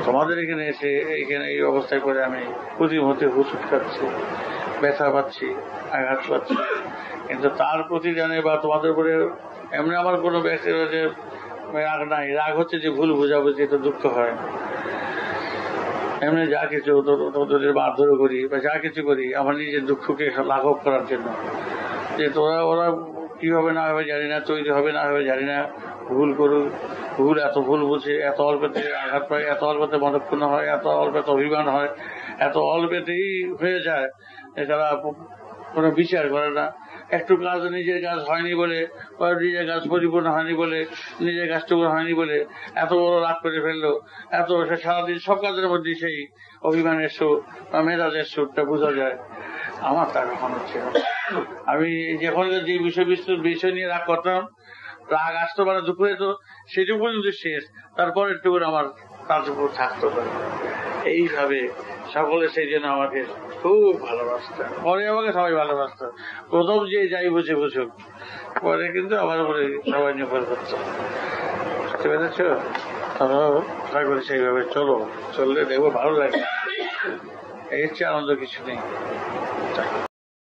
তোমাদের এখানে এসে এখানে এই অবস্থায় করে আমি প্রতিমধ্যে হুচুট খাচ্ছি, ব্যথা পাচ্ছি, আঘাত পাচ্ছি, কিন্তু তার প্রতিদানে বা তোমাদের উপরে এমনি আমার কোনো ব্যক্তির যে রাগ নাই। রাগ হচ্ছে যে ভুল বোঝাবুঝি, তো দুঃখ হয়। এমনি যা কিছু তোদের মারধর করি বা যা কিছু করি আমার নিজের দুঃখকে লাঘব করার জন্য, যে ওরা কি হবে না হবে জানি না, তৈরি হবে না হবে জানি না, ভুল করুক, এত ভুল বুঝে, এত অল্পতে আঘাত পায়, এত অল্পতে মনক্ষুণ্ণ হয়, এত অল্পতে অভিমান হয়, এত অল্পতেই হয়ে যায় যে তারা কোনো বিচার করে না। একটু কাজ নিজের কাজ হয়নি বলে, নিজের কাজ পরিপূর্ণ হয়নি বলে, নিজের কাজটুকু হয়নি বলে এত বড় রাগ করে ফেললো। এত সারাদিন সব কাজের মধ্যে সেই অভিমানের সুর বা মেজাজের সুরটা বোঝা যায়। আমার তা কখন হচ্ছে না। আমি যখন যে বিষয় নিয়ে রাগ করতাম, রাগ আসতো মানে দুপুরে, তো সেটুকু পর্যন্ত শেষ, তারপর একটু আমার তার উপর থাকতো। এইভাবে সকলে সেই জন্য আমাকে খুব ভালোবাসত। পরে আমাকে সবাই ভালোবাসত। প্রথম যে যাই বুঝে বুঝুক, পরে কিন্তু আমার উপরে সবাই নির্ভর করত। বুঝতে পেরেছ? তোমরাও ট্রাই করে সেইভাবে চললে দেখবো ভালো লাগে। এর চেয়ে আনন্দ কিছু নেই।